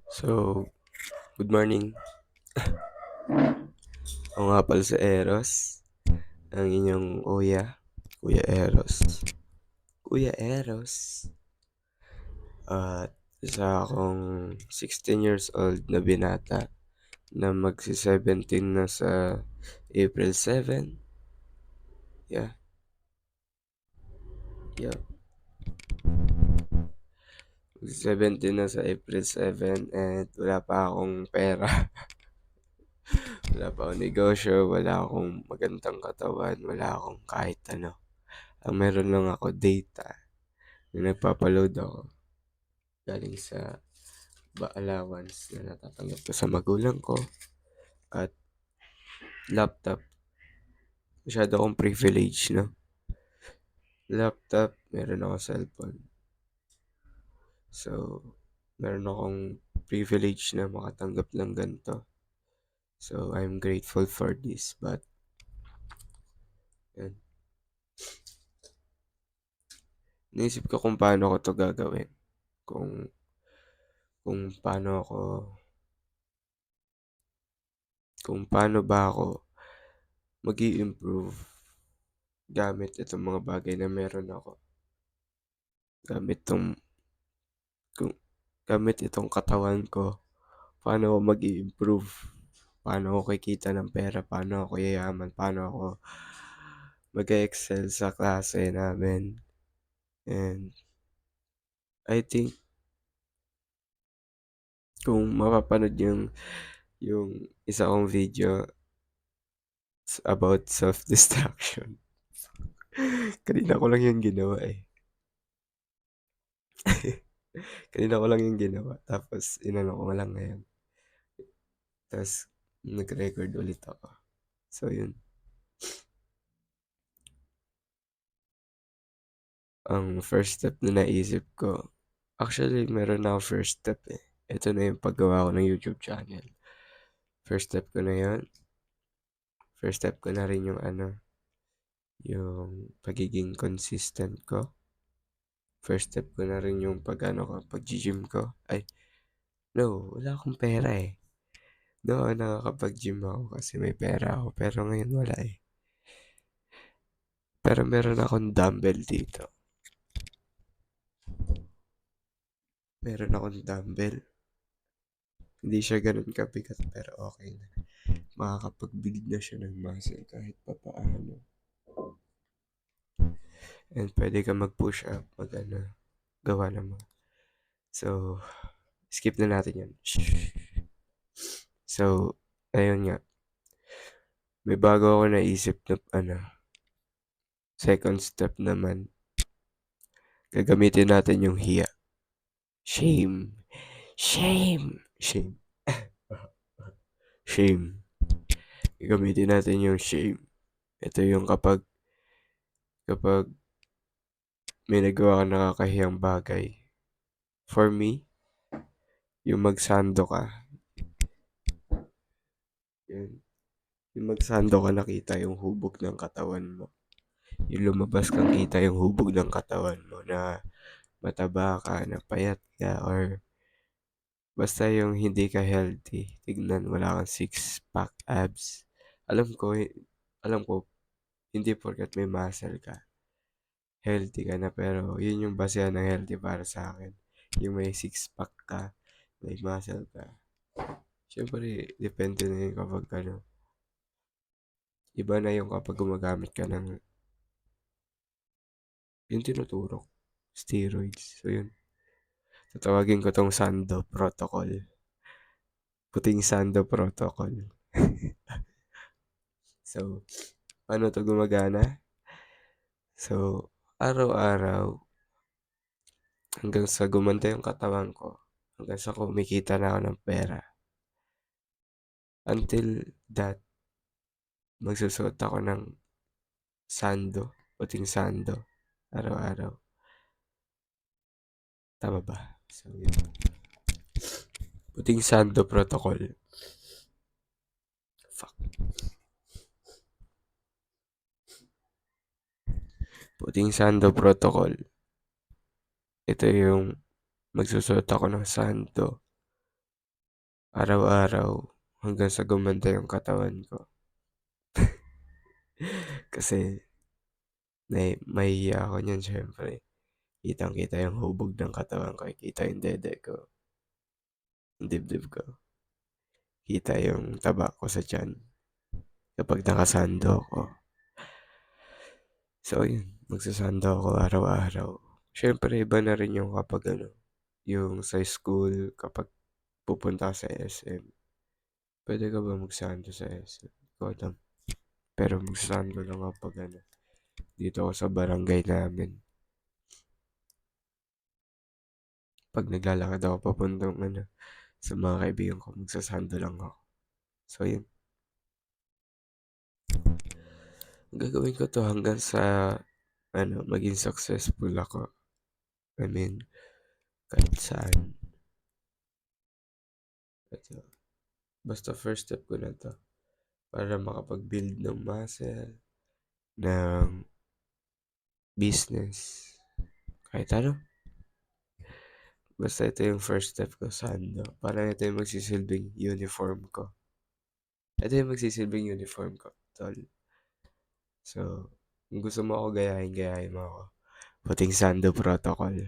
So, good morning. Ako nga pala si Eros, ang inyong kuya, Kuya Eros. Kuya Eros. At isa akong 16 years old na binata na magsi-17 na sa April 7. Yeah, yeah. Magsi-17 na sa April 7 and wala pa akong pera. Wala pa akong negosyo, wala akong magandang katawan, wala akong kahit ano. Ang meron lang ako data na nagpapaload ako galing sa allowance na natatanggap ko sa magulang ko at laptop. Masyado akong privilege, no? Laptop, meron ako cellphone. So, meron akong privilege na makatanggap ng ganito. So, I'm grateful for this. But, yan. Naisip ko kung paano ko to gagawin. Kung, kung paano ako, kung paano ba ako mag improve gamit itong mga bagay na meron ako. Gamit tong kung gamit itong katawan ko, paano ako mag improve paano ako kikita ng pera, paano ako yayaman, paano ako mag-excel sa klase namin. And I think kung mapapanood yung isa kong video about self-destruction. Kanina ko lang yung ginawa eh. Kanina ko lang yung ginawa. Tapos inano ko lang ngayon. Tapos nag-record ulit ako. So yun. Ang first step na naisip ko, actually meron na ako first step eh. Ito na yung paggawa ko ng YouTube channel. First step ko na yun. First step ko na rin yung yung pagiging consistent ko. First step ko na rin yung pag-gym ko. Ay, no, wala akong pera eh. No, nakakapag-gym ako kasi may pera ako. Pero ngayon wala eh. Pero meron akong dumbbell dito. Meron akong dumbbell. Hindi siya ganun kabigat pero okay na. Makakapag-build na siya ng muscle kahit papaano. And pwede ka mag-push up, gawa naman. So, skip na natin yan. So, ayun nga. May bago ako naisip na second step naman. Gagamitin natin yung hiya. Shame. Shame. Shame. Shame. Gagamitin natin yung shame. Ito yung kapag may nagawa ka nakakahiyang bagay. For me, yung magsando ka. Yun. Yung magsando ka nakita yung hubog ng katawan mo. Yung lumabas kang kita yung hubog ng katawan mo na mataba ka, na payat ka, or basta yung hindi ka healthy. Tignan, wala kang six-pack abs. Alam ko, hindi porkat may muscle ka, healthy ka na, pero yun yung basehan ng healthy para sa akin. Yung may six-pack ka, may muscle ka. Siyempre, depende na yun kapag iba na yung kapag gumagamit ka ng yung tinuturok, steroids. So yun, tatawagin ko tong Sando Protocol. Puting Sando Protocol. So, paano to gumagana? So, araw-araw, hanggang sa gumanda yung katawan ko, hanggang sa kumikita na ako ng pera. Until that, magsusuot ako ng sando, puting sando, araw-araw. Tama ba? So, yun. Puting sando protocol. Fuck. Puting sando protocol. Ito yung magsusuot ako ng sando araw-araw hanggang sa gumanda yung katawan ko. Kasi mahihiya ako niyan siyempre. Kitang-kita yung hubog ng katawan ko, kita yung dede ko, yung dibdib ko, kita yung taba ko sa tiyan kapag nakasando ako. So yun, magsasando ako araw-araw. Siyempre iba na rin yung kapag yung sa school kapag pupunta ka sa SM. Pwede ka ba magsando sa SM? Ko alam. Pero magsasando lang ako pag dito ako sa barangay namin. Pag naglalakad ako papuntang sa mga kaibigan ko, magsasando lang ako. So yun, gagawin ko 'to hanggang sa maging successful ako. I mean, kahit saan. Ito, basta first step ko na 'to para makapag-build ng muscle, ng business, kahit ano. Basta ito yung first step ko sa parang ito yung magsisilbing uniform ko. Ito yung magsisilbing uniform ko, tol. So, kung gusto mo ako gayahin, gayahin mo ako. Puting Sando Protocol.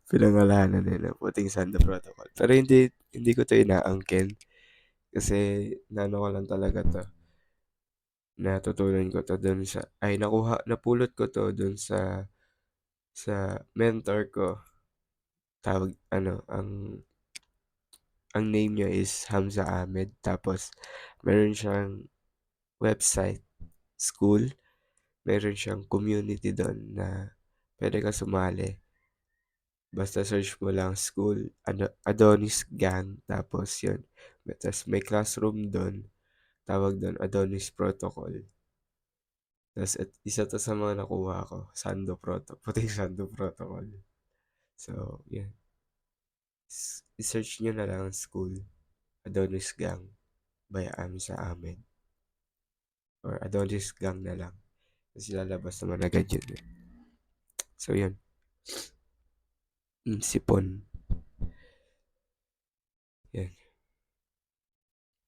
Pinangalanan nila, Puting Sando Protocol. Pero hindi ko to inaangkin. Kasi, nano ko lang talaga to. Natutunan ko to dun sa, ay napulot ko to dun sa mentor ko. Tawag, ang name niya is Hamza Ahmed. Tapos, meron siyang website, school. Meron siyang community doon na pwede ka sumali. Basta search mo lang school, Adonis Gang, tapos yun. Tapos may classroom doon, tawag doon Adonis Protocol. Tapos isa to sa mga nakuha ko, Sando Protocol, puting Sando Protocol. So, yun. I-search nyo na lang school, Adonis Gang by Amsa Ahmed. Or Adonis Gang na lang. Kasi lalabas naman agad yun. So, yun. Sipon. Yan.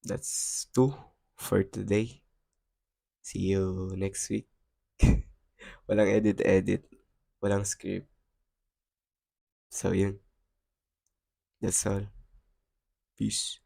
That's 2 for today. See you next week. Walang edit-edit. Walang script. So, yun. That's all. Peace.